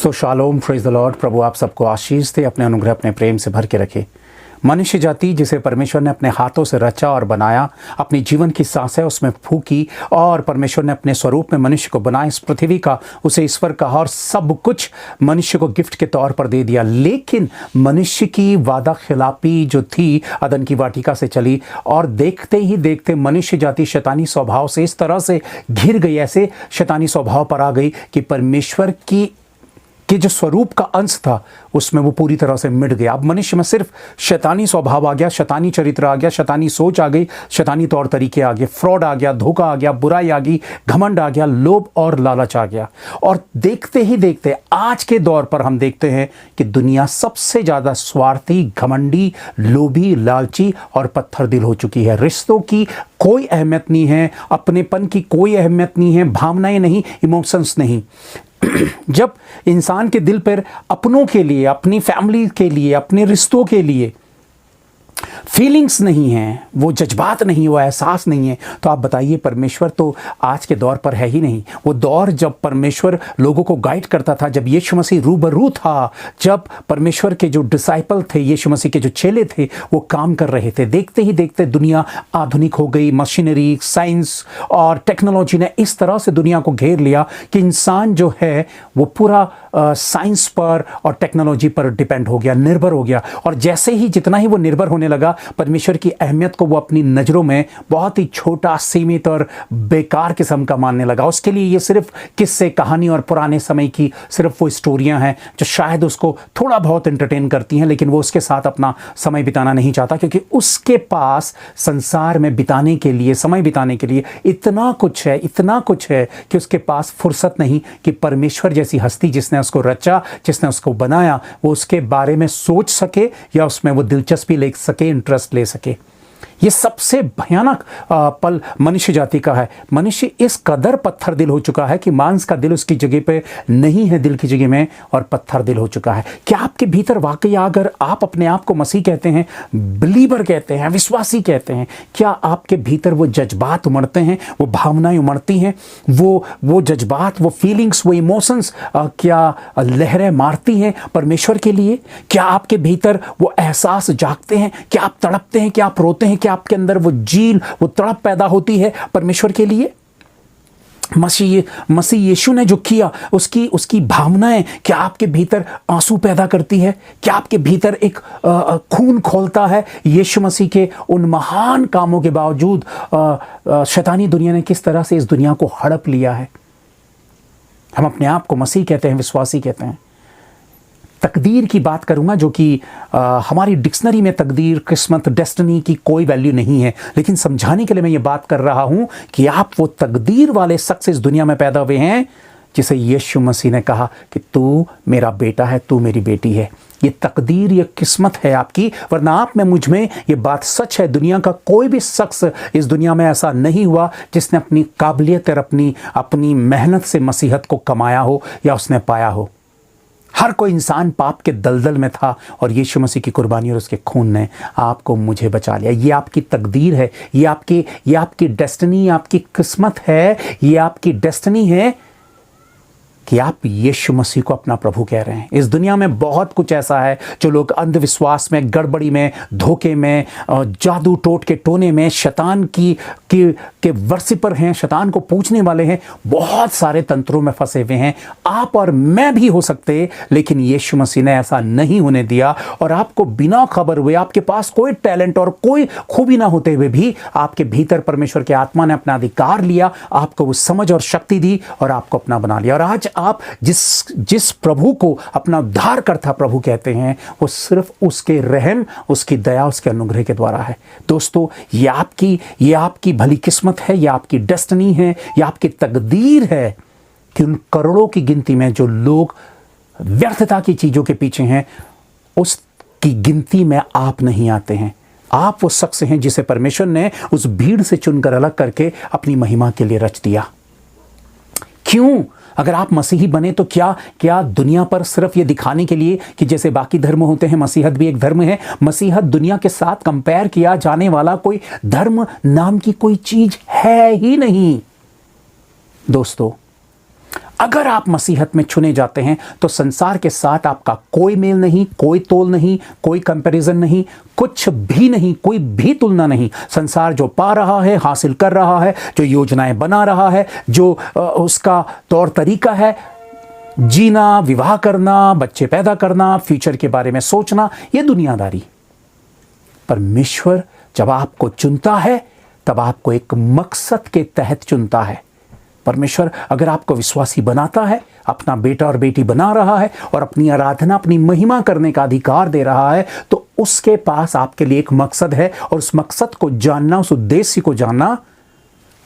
So shalom, praise the Lord. प्रभु आप सबको आशीष दे, अपने अनुग्रह अपने प्रेम से भर के रखे। मनुष्य जाति जिसे परमेश्वर ने अपने हाथों से रचा और बनाया, अपनी जीवन की सांसें उसमें फूकी और परमेश्वर ने अपने स्वरूप में मनुष्य को बनाया, इस पृथ्वी का उसे ईश्वर कहा और सब कुछ मनुष्य को गिफ्ट के तौर पर दे दिया। लेकिन मनुष्य की वादा खिलाफी जो थी अदन की वाटिका से चली और देखते ही देखते मनुष्य जाति शैतानी स्वभाव से इस तरह से घिर गई, ऐसे शैतानी स्वभाव पर आ गई कि परमेश्वर की जो स्वरूप का अंश था उसमें वो पूरी तरह से मिट गया। अब मनुष्य में सिर्फ शैतानी स्वभाव आ गया, शैतानी चरित्र आ गया, शैतानी सोच आ गई, शैतानी तौर तरीके आ गए, फ्रॉड आ गया, धोखा आ गया, बुराई आ गई, घमंड आ गया, लोभ और लालच आ गया। और देखते ही देखते आज के दौर पर हम देखते हैं कि दुनिया सबसे ज़्यादा स्वार्थी, घमंडी, लोभी, लालची और पत्थर दिल हो चुकी है। रिश्तों की कोई अहमियत नहीं है, अपनेपन की कोई अहमियत नहीं है, भावनाएं नहीं, इमोशंस नहीं। जब इंसान के दिल पर अपनों के लिए, अपनी फैमिली के लिए, अपने रिश्तों के लिए फीलिंग्स नहीं हैं, वो जज्बात नहीं, वो एहसास नहीं है, तो आप बताइए परमेश्वर तो आज के दौर पर है ही नहीं। वो दौर जब परमेश्वर लोगों को गाइड करता था, जब यीशु मसीह रूबरू था, जब परमेश्वर के जो डिसाइपल थे, यीशु मसीह के जो चेले थे, वो काम कर रहे थे। देखते ही देखते दुनिया आधुनिक हो गई। मशीनरी, साइंस और टेक्नोलॉजी ने इस तरह से दुनिया को घेर लिया कि इंसान जो है वो पूरा साइंस पर और टेक्नोलॉजी पर डिपेंड हो गया, निर्भर हो गया। और जैसे ही जितना ही वो निर्भर होने लगा, परमेश्वर की अहमियत को वो अपनी नज़रों में बहुत ही छोटा, सीमित और बेकार किस्म का मानने लगा। उसके लिए ये सिर्फ किस्से, कहानी और पुराने समय की सिर्फ वो स्टोरियां हैं जो शायद उसको थोड़ा बहुत एंटरटेन करती हैं, लेकिन वो उसके साथ अपना समय बिताना नहीं चाहता, क्योंकि उसके पास संसार में बिताने के लिए, समय बिताने के लिए इतना कुछ है, इतना कुछ है कि उसके पास फुर्सत नहीं कि परमेश्वर जैसी हस्ती जिसने उसको रचा, जिसने उसको बनाया, वो उसके बारे में सोच सके या उसमें वो दिलचस्पी ले सके, इंटरेस्ट ले सके। ये सबसे भयानक पल मनुष्य जाति का है। मनुष्य इस कदर पत्थर दिल हो चुका है कि मांस का दिल उसकी जगह पे नहीं है, दिल की जगह में, और पत्थर दिल हो चुका है। क्या आपके भीतर वाकई, अगर आप अपने आप को मसीह कहते हैं, बिलीवर कहते हैं, विश्वासी कहते हैं, क्या आपके भीतर वो जज्बात उमड़ते हैं, वो भावनाएं उमड़ती हैं, वो जज्बात, वो फीलिंग्स, वो इमोशंस क्या लहरें मारती हैं परमेश्वर के लिए? क्या आपके भीतर वो एहसास जागते हैं? क्या आप तड़पते हैं? क्या आप रोते हैं? क्या आपके अंदर वो जील, वो तड़प पैदा होती है परमेश्वर के लिए? मसीह यीशु ने जो किया, उसकी भावनाएं क्या आपके भीतर आंसू पैदा करती है? क्या आपके भीतर एक खून खोलता है? यीशु मसीह के उन महान कामों के बावजूद शैतानी दुनिया ने किस तरह से इस दुनिया को हड़प लिया है। हम अपने आप को मसीह कहते हैं, विश्वासी कहते हैं। तकदीर की बात करूंगा, जो कि हमारी डिक्शनरी में तकदीर, किस्मत, डेस्टिनी की कोई वैल्यू नहीं है, लेकिन समझाने के लिए मैं ये बात कर रहा हूं कि आप वो तकदीर वाले शख्स इस दुनिया में पैदा हुए हैं जिसे यीशु मसीह ने कहा कि तू मेरा बेटा है, तू मेरी बेटी है। ये तकदीर, ये किस्मत है आपकी, वरना आप में, मुझ में ये बात सच है। दुनिया का कोई भी शख्स इस दुनिया में ऐसा नहीं हुआ जिसने अपनी काबिलियत और अपनी मेहनत से मसीहत को कमाया हो या उसने पाया हो। हर कोई इंसान पाप के दलदल में था और यीशु मसीह की कुर्बानी और उसके खून ने आपको, मुझे बचा लिया। ये आपकी तकदीर है, ये आपकी डेस्टिनी, आपकी किस्मत है, ये आपकी डेस्टिनी है कि आप यीशु मसीह को अपना प्रभु कह रहे हैं। इस दुनिया में बहुत कुछ ऐसा है जो लोग अंधविश्वास में, गड़बड़ी में, धोखे में, जादू टोट के टोने में, शैतान के वर्षी पर हैं, शैतान को पूछने वाले हैं, बहुत सारे तंत्रों में फंसे हुए हैं। आप और मैं भी हो सकते, लेकिन यीशु मसीह ने ऐसा नहीं होने दिया। और आपको बिना खबर हुए, आपके पास कोई टैलेंट और कोई खूबी ना होते हुए भी आपके भीतर परमेश्वर के आत्मा ने अपना अधिकार लिया, आपको वो समझ और शक्ति दी और आपको अपना बना लिया। और आज आप जिस प्रभु को अपना उद्धारकर्ता प्रभु कहते हैं, वो सिर्फ उसके रहम, उसकी दया, उसके अनुग्रह के द्वारा है। दोस्तों, ये आपकी भली किस्मत है, ये आपकी डेस्टिनी है, ये आपकी तकदीर है कि उन करोड़ों की गिनती में जो लोग व्यर्थता की चीजों के पीछे हैं, उसकी गिनती में आप नहीं आते हैं। आप वो शख्स हैं जिसे परमेश्वर ने उस भीड़ से चुनकर अलग करके अपनी महिमा के लिए रच दिया। क्यों? अगर आप मसीही बने तो क्या दुनिया पर सिर्फ ये दिखाने के लिए कि जैसे बाकी धर्म होते हैं, मसीहत भी एक धर्म है? मसीहत दुनिया के साथ कंपेयर किया जाने वाला कोई धर्म नाम की कोई चीज है ही नहीं। दोस्तों, अगर आप मसीहत में चुने जाते हैं तो संसार के साथ आपका कोई मेल नहीं, कोई तोल नहीं, कोई कंपैरिजन नहीं, कुछ भी नहीं, कोई भी तुलना नहीं। संसार जो पा रहा है, हासिल कर रहा है, जो योजनाएं बना रहा है, जो उसका तौर तरीका है, जीना, विवाह करना, बच्चे पैदा करना, फ्यूचर के बारे में सोचना, यह दुनियादारी। परमेश्वर जब आपको चुनता है तब आपको एक मकसद के तहत चुनता है। परमेश्वर अगर आपको विश्वासी बनाता है, अपना बेटा और बेटी बना रहा है और अपनी आराधना, अपनी महिमा करने का अधिकार दे रहा है, तो उसके पास आपके लिए एक मकसद है और उस मकसद को जानना, उस उद्देश्य को जानना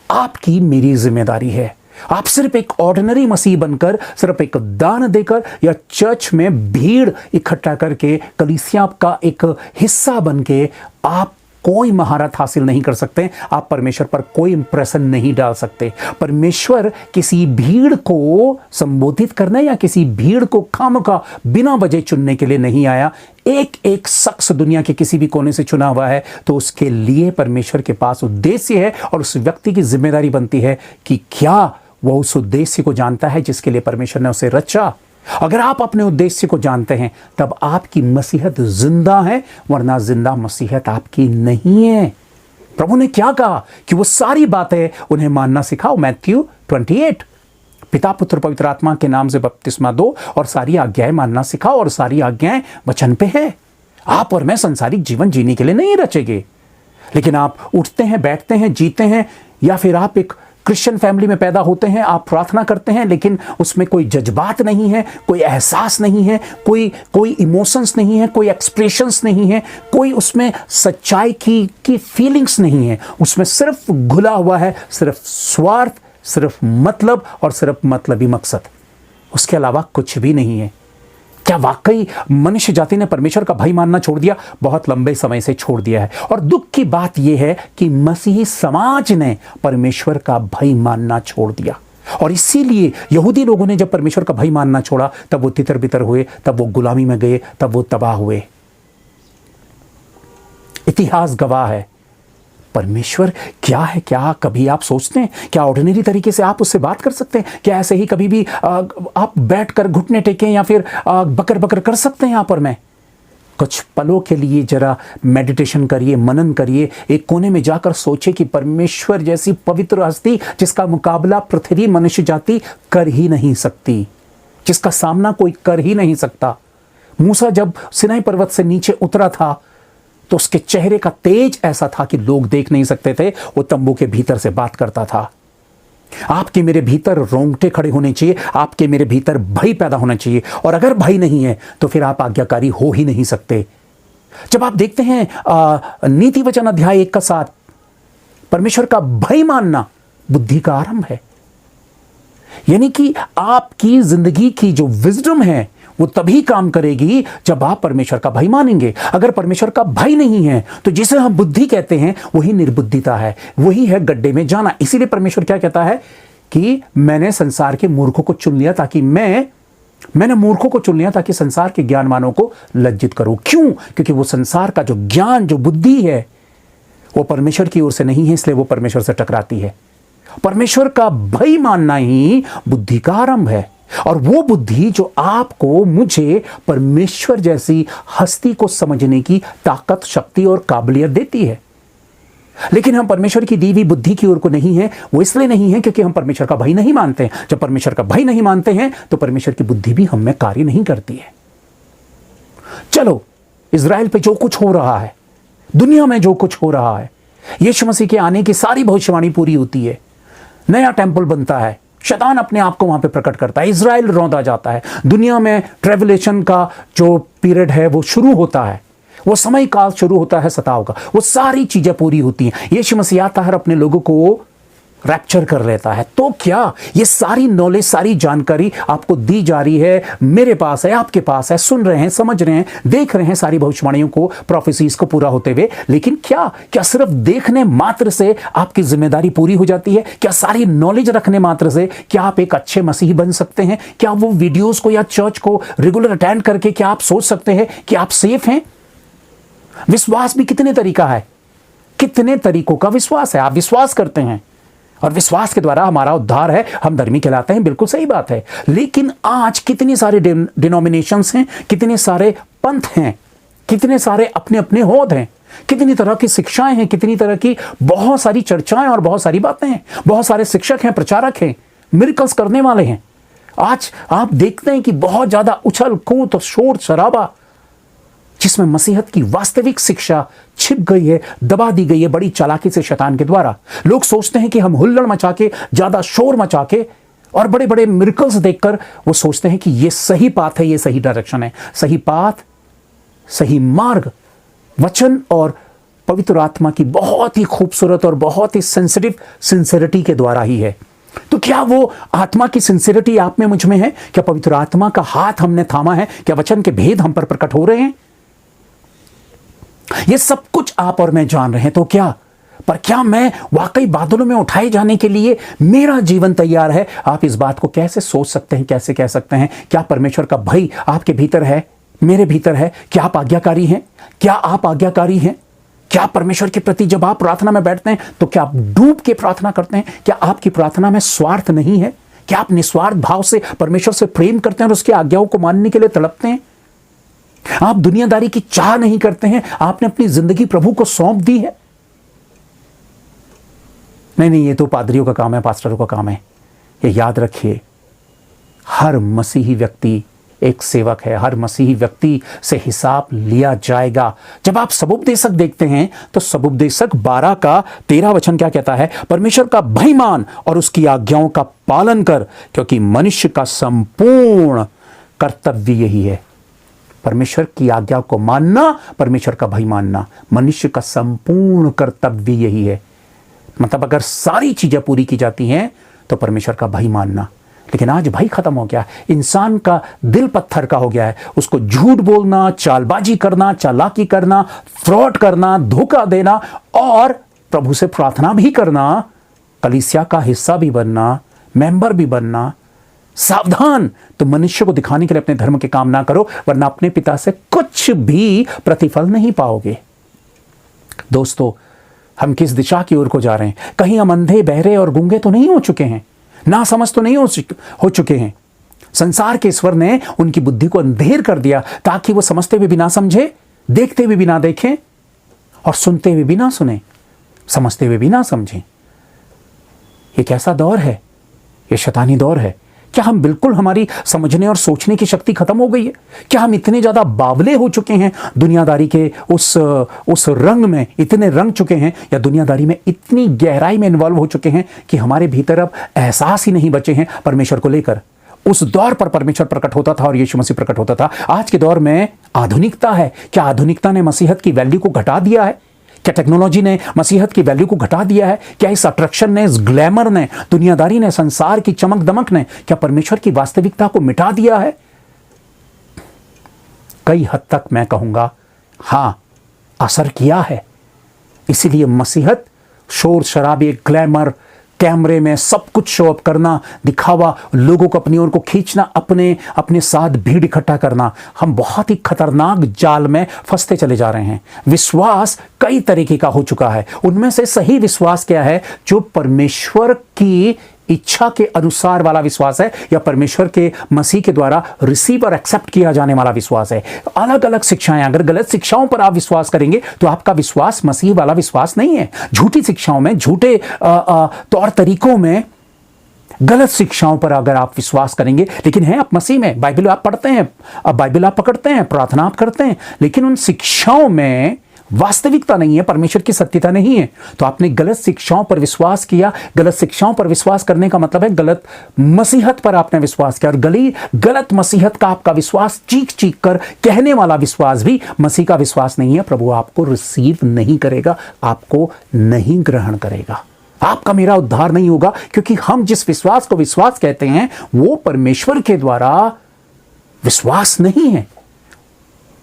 आपकी मेरी जिम्मेदारी है। आप सिर्फ एक ऑर्डिनरी मसीह बनकर, सिर्फ एक दान देकर या चर्च में भीड़ इकट्ठा करके कलीसिया का एक हिस्सा बनके आप कोई महारत हासिल नहीं कर सकते। आप परमेश्वर पर कोई इंप्रेशन नहीं डाल सकते। परमेश्वर किसी भीड़ को संबोधित करने या किसी भीड़ को खामखा बिना वजह चुनने के लिए नहीं आया। एक एक शख्स दुनिया के किसी भी कोने से चुना हुआ है तो उसके लिए परमेश्वर के पास उद्देश्य है और उस व्यक्ति की जिम्मेदारी बनती है कि क्या वो उस उद्देश्य को जानता है जिसके लिए परमेश्वर ने उसे रचा। अगर आप अपने उद्देश्य को जानते हैं तब आपकी मसीहत जिंदा है, वरना जिंदा मसीहत आपकी नहीं है। प्रभु ने क्या कहा कि वो सारी बातें उन्हें मानना सिखाओ। मैथ्यू 28, पिता पुत्र पवित्र आत्मा के नाम से बपतिस्मा दो और सारी आज्ञाएं मानना सिखाओ। और सारी आज्ञाएं वचन पे है। आप और मैं संसारिक जीवन जीने के लिए नहीं रचेंगे, लेकिन आप उठते हैं, बैठते हैं, जीते हैं, या फिर आप एक क्रिश्चियन फैमिली में पैदा होते हैं, आप प्रार्थना करते हैं लेकिन उसमें कोई जज्बात नहीं है, कोई एहसास नहीं है, कोई इमोशंस नहीं है, कोई एक्सप्रेशंस नहीं है, कोई उसमें सच्चाई की फीलिंग्स नहीं है। उसमें सिर्फ घुला हुआ है सिर्फ स्वार्थ, सिर्फ मतलब और सिर्फ मतलबी मकसद, उसके अलावा कुछ भी नहीं है। क्या वाकई मनुष्य जाति ने परमेश्वर का भय मानना छोड़ दिया? बहुत लंबे समय से छोड़ दिया है। और दुख की बात यह है कि मसीही समाज ने परमेश्वर का भय मानना छोड़ दिया। और इसीलिए यहूदी लोगों ने जब परमेश्वर का भय मानना छोड़ा तब वो तितर बितर हुए, तब वो गुलामी में गए, तब वो तबाह हुए। इतिहास गवाह है। परमेश्वर क्या है? क्या कभी आप सोचते हैं? क्या ऑर्डिनरी तरीके से आप उससे बात कर सकते हैं? क्या ऐसे ही कभी भी आप बैठकर घुटने टेकें या फिर बकर बकर कर सकते हैं? यहाँ पर मैं कुछ पलों के लिए जरा मेडिटेशन करिए, मनन करिए, एक कोने में जाकर सोचे कि परमेश्वर जैसी पवित्र हस्ती जिसका मुकाबला पृथ्वी मनुष्य जाति कर ही नहीं सकती, जिसका सामना कोई कर ही नहीं सकता। मूसा जब सिनाई पर्वत से नीचे उतरा था तो उसके चेहरे का तेज ऐसा था कि लोग देख नहीं सकते थे। वो तंबू के भीतर से बात करता था। आपके मेरे भीतर रोंगटे खड़े होने चाहिए, आपके मेरे भीतर भय पैदा होना चाहिए। और अगर भय नहीं है तो फिर आप आज्ञाकारी हो ही नहीं सकते। जब आप देखते हैं नीति वचन अध्याय 1 का 7, परमेश्वर का भय मानना बुद्धि का आरंभ है। यानी कि आपकी जिंदगी की जो विजडम है वो तभी काम करेगी जब आप परमेश्वर का भय मानेंगे। अगर परमेश्वर का भय नहीं है तो जिसे हम बुद्धि कहते हैं वही निर्बुद्धिता है, वही है गड्ढे में जाना। इसीलिए परमेश्वर क्या कहता है कि मैंने संसार के मूर्खों को चुन लिया ताकि मैंने मूर्खों को चुन लिया ताकि संसार के ज्ञानवानों को लज्जित करूं। क्यों? क्योंकि वो संसार का जो ज्ञान, जो बुद्धि है वो परमेश्वर की ओर से नहीं है, इसलिए वो परमेश्वर से टकराती है। परमेश्वर का भय मानना ही बुद्धि का आरंभ है। और वो बुद्धि जो आपको, मुझे परमेश्वर जैसी हस्ती को समझने की ताकत, शक्ति और काबिलियत देती है। लेकिन हम परमेश्वर की दी हुई बुद्धि की ओर को नहीं है। वो इसलिए नहीं है क्योंकि हम परमेश्वर का भय नहीं मानते हैं। जब परमेश्वर का भय नहीं मानते हैं तो परमेश्वर की बुद्धि भी हम में कार्य नहीं करती है। चलो, इजराइल पे जो कुछ हो रहा है, दुनिया में जो कुछ हो रहा है, यीशु मसीह के आने की सारी भविष्यवाणी पूरी होती है। नया टेंपल बनता है, शैतान अपने आप को वहां पे प्रकट करता है, इजराइल रौंदा जाता है, दुनिया में ट्रेवलेशन का जो पीरियड है वो शुरू होता है, वो समय काल शुरू होता है सताव का, वो सारी चीजें पूरी होती हैं। यीशु मसीह आता है, अपने लोगों को रैप्चर कर लेता है। तो क्या ये सारी नॉलेज, सारी जानकारी आपको दी जा रही है, मेरे पास है, आपके पास है, सुन रहे हैं, समझ रहे हैं, देख रहे हैं सारी भविष्यवाणियों को, प्रोफेसीज को पूरा होते हुए। लेकिन क्या सिर्फ देखने मात्र से आपकी जिम्मेदारी पूरी हो जाती है? क्या सारी नॉलेज रखने मात्र से क्या आप एक अच्छे मसीही बन सकते हैं? क्या वो वीडियोस को या चर्च को रेगुलर अटेंड करके क्या आप सोच सकते हैं कि आप सेफ हैं? विश्वास भी कितने तरीका है, कितने तरीकों का विश्वास है। आप विश्वास करते हैं, और विश्वास के द्वारा हमारा उद्धार है, हम धर्मी कहलाते हैं। बिल्कुल सही बात है। लेकिन आज कितनी सारे डिनोमिनेशंस हैं, कितने सारे पंथ हैं, कितने सारे अपने अपने होद हैं, कितनी तरह की शिक्षाएं हैं, कितनी तरह की बहुत सारी चर्चाएं और बहुत सारी बातें हैं। बहुत सारे शिक्षक हैं, प्रचारक हैं, मिरेकल्स करने वाले हैं। आज आप देखते हैं कि बहुत ज्यादा उछल कूद और शोर शराबा, जिसमें मसीहत की वास्तविक शिक्षा छिप गई है, दबा दी गई है बड़ी चालाकी से शैतान के द्वारा। लोग सोचते हैं कि हम हुल्लड़ मचा के, ज्यादा शोर मचा के और बड़े बड़े मिरेकल्स देखकर वो सोचते हैं कि ये सही पाथ है, ये सही डायरेक्शन है। सही पाथ, सही मार्ग वचन और पवित्र आत्मा की बहुत ही खूबसूरत और बहुत ही सेंसिटिव सिंसियरिटी के द्वारा ही है। तो क्या वो आत्मा की सिंसियरिटी आप में, मुझ में है? क्या पवित्र आत्मा का हाथ हमने थामा है? क्या वचन के भेद हम पर प्रकट हो रहे हैं? ये सब कुछ आप और मैं जान रहे हैं, तो क्या, पर क्या मैं वाकई बादलों में उठाए जाने के लिए मेरा जीवन तैयार है? आप इस बात को कैसे सोच सकते हैं, कैसे कह सकते हैं? क्या परमेश्वर का भय आपके भीतर है, मेरे भीतर है? क्या आप आज्ञाकारी हैं? क्या आप आज्ञाकारी हैं? क्या परमेश्वर के प्रति जब आप प्रार्थना में बैठते हैं तो क्या आप डूब के प्रार्थना करते हैं? क्या आपकी प्रार्थना में स्वार्थ नहीं है? क्या आप निस्वार्थ भाव से परमेश्वर से प्रेम करते हैं और उसकी आज्ञाओं को मानने के लिए तड़पते हैं? आप दुनियादारी की चाह नहीं करते हैं, आपने अपनी जिंदगी प्रभु को सौंप दी है। नहीं, ये तो पादरियों का काम है, पास्टरों का काम है। ये याद रखिए, हर मसीही व्यक्ति एक सेवक है, हर मसीही व्यक्ति से हिसाब लिया जाएगा। जब आप सबुपदेशक देखते हैं तो सबुपदेशक 12 का 13 वचन क्या कहता है? परमेश्वर का भय मान और उसकी आज्ञाओं का पालन कर, क्योंकि मनुष्य का संपूर्ण कर्तव्य यही है। परमेश्वर की आज्ञा को मानना, परमेश्वर का भय मानना, मनुष्य का संपूर्ण कर्तव्य यही है। मतलब अगर सारी चीजें पूरी की जाती हैं तो परमेश्वर का भय मानना। लेकिन आज भय खत्म हो गया, इंसान का दिल पत्थर का हो गया है। उसको झूठ बोलना, चालबाजी करना, चालाकी करना, फ्रॉड करना, धोखा देना और प्रभु से प्रार्थना भी करना, कलीसिया का हिस्सा भी बनना, मेंबर भी बनना। सावधान, तो मनुष्य को दिखाने के लिए अपने धर्म के काम ना करो, वरना अपने पिता से कुछ भी प्रतिफल नहीं पाओगे। दोस्तों, हम किस दिशा की ओर को जा रहे हैं? कहीं हम अंधे, बहरे और गूंगे तो नहीं हो चुके हैं? ना समझ तो नहीं हो चुके हैं? संसार के ईश्वर ने उनकी बुद्धि को अंधेर कर दिया ताकि वो समझते हुए भी ना समझे, देखते हुए भी ना देखें और सुनते हुए भी ना सुने, समझते हुए भी ना समझें। ये कैसा दौर है? ये शैतानी दौर है। क्या हम बिल्कुल, हमारी समझने और सोचने की शक्ति खत्म हो गई है? क्या हम इतने ज्यादा बावले हो चुके हैं दुनियादारी के उस रंग में, इतने रंग चुके हैं, या दुनियादारी में इतनी गहराई में इन्वॉल्व हो चुके हैं कि हमारे भीतर अब एहसास ही नहीं बचे हैं परमेश्वर को लेकर? उस दौर पर परमेश्वर प्रकट होता था और यीशु मसीह प्रकट होता था। आज के दौर में आधुनिकता है। क्या आधुनिकता ने मसीहत की वैल्यू को घटा दिया है? क्या टेक्नोलॉजी ने मसीहत की वैल्यू को घटा दिया है? क्या इस अट्रैक्शन ने, इस ग्लैमर ने, दुनियादारी ने, संसार की चमक दमक ने क्या परमेश्वर की वास्तविकता को मिटा दिया है? कई हद तक मैं कहूंगा हां, असर किया है। इसीलिए मसीहत शोर शराबे, ग्लैमर, कैमरे में सब कुछ शो अप करना, दिखावा, लोगों को अपनी ओर को खींचना, अपने साथ भीड़ इकट्ठा करना, हम बहुत ही खतरनाक जाल में फंसते चले जा रहे हैं। विश्वास कई तरीके का हो चुका है। उनमें से सही विश्वास क्या है? जो परमेश्वर की इच्छा के अनुसार वाला विश्वास है, या परमेश्वर के मसीह के द्वारा रिसीव और एक्सेप्ट किया जाने वाला विश्वास है। अलग अलग शिक्षाएं, अगर गलत शिक्षाओं पर आप विश्वास करेंगे तो आपका विश्वास मसीह वाला विश्वास नहीं है। झूठी शिक्षाओं में, झूठे तौर तरीकों में, गलत शिक्षाओं पर अगर आप विश्वास करेंगे, लेकिन है आप मसीह में, बाइबल आप पढ़ते हैं, बाइबल आप पकड़ते हैं, प्रार्थना आप करते हैं, लेकिन उन शिक्षाओं में वास्तविकता नहीं है, परमेश्वर की सत्यता नहीं है, तो आपने गलत शिक्षाओं पर विश्वास किया। गलत शिक्षाओं पर विश्वास करने का मतलब है गलत मसीहत पर आपने विश्वास किया, और गलत मसीहत का आपका विश्वास, चीख चीख कर कहने वाला विश्वास भी मसीह का विश्वास नहीं है। प्रभु आपको रिसीव नहीं करेगा, आपको नहीं ग्रहण करेगा, आपका मेरा उद्धार नहीं होगा, क्योंकि हम जिस विश्वास को विश्वास कहते हैं वो परमेश्वर के द्वारा विश्वास नहीं है,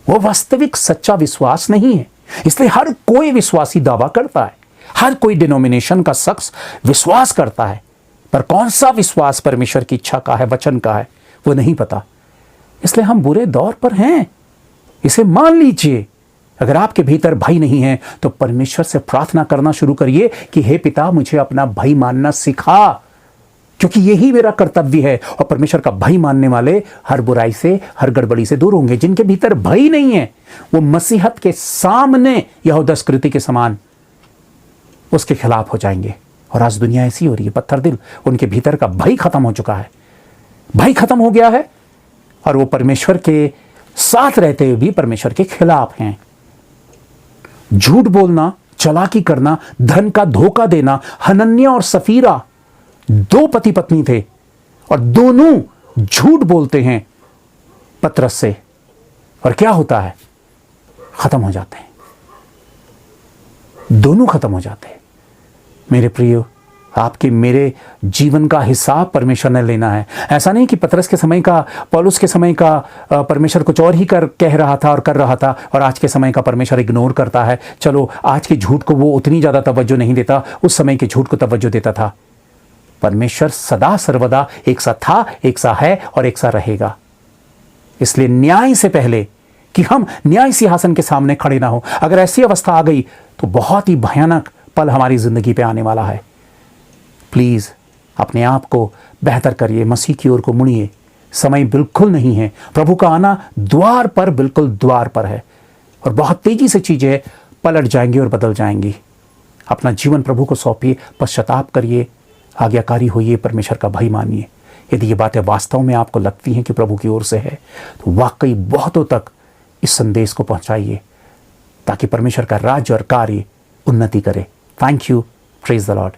वो वास्तविक सच्चा विश्वास नहीं है। इसलिए हर कोई विश्वासी दावा करता है, हर कोई डिनोमिनेशन का शख्स विश्वास करता है, पर कौन सा विश्वास परमेश्वर की इच्छा का है, वचन का है, वो नहीं पता। इसलिए हम बुरे दौर पर हैं, इसे मान लीजिए। अगर आपके भीतर भय नहीं है तो परमेश्वर से प्रार्थना करना शुरू करिए कि हे पिता, मुझे अपना भय मानना सिखा, क्योंकि यही मेरा कर्तव्य है। और परमेश्वर का भय मानने वाले हर बुराई से, हर गड़बड़ी से दूर होंगे। जिनके भीतर भय नहीं है वो मसीहत के सामने यहूदा कृति के समान उसके खिलाफ हो जाएंगे। और आज दुनिया ऐसी हो रही है, पत्थर दिल। उनके भीतर का भय खत्म हो चुका है, भय खत्म हो गया है और वो परमेश्वर के साथ रहते हुए भी परमेश्वर के खिलाफ हैं। झूठ बोलना, चालाकी करना, धन का धोखा देना। हनन्याह और सफीरा 2 पति पत्नी थे और दोनों झूठ बोलते हैं पतरस से, और क्या होता है? खत्म हो जाते हैं, दोनों खत्म हो जाते हैं। मेरे प्रियो, आपके मेरे जीवन का हिसाब परमेश्वर ने लेना है। ऐसा नहीं कि पतरस के समय का, पौलुस के समय का परमेश्वर कुछ और ही कह रहा था और कर रहा था, और आज के समय का परमेश्वर इग्नोर करता है। चलो, आज के झूठ को वो उतनी ज़्यादा तवज्जो नहीं देता, उस समय के झूठ को तवज्जो देता था। परमेश्वर सदा सर्वदा एक सा था, एक सा है और एक सा रहेगा। इसलिए न्याय से पहले कि हम न्याय सिंहासन के सामने खड़े ना हो, अगर ऐसी अवस्था आ गई तो बहुत ही भयानक पल हमारी जिंदगी पे आने वाला है। प्लीज अपने आप को बेहतर करिए, मसीह की ओर को मुड़िए। समय बिल्कुल नहीं है, प्रभु का आना द्वार पर, बिल्कुल द्वार पर है, और बहुत तेजी से चीजें पलट जाएंगी और बदल जाएंगी। अपना जीवन प्रभु को सौंपिए, पश्चाताप करिए, आज्ञाकारी होइए, परमेश्वर का भय मानिए। यदि ये बातें वास्तव में आपको लगती हैं कि प्रभु की ओर से है, तो वाकई बहुतों तक इस संदेश को पहुंचाइए, ताकि परमेश्वर का राज्य और कार्य उन्नति करे। Thank you. Praise the Lord.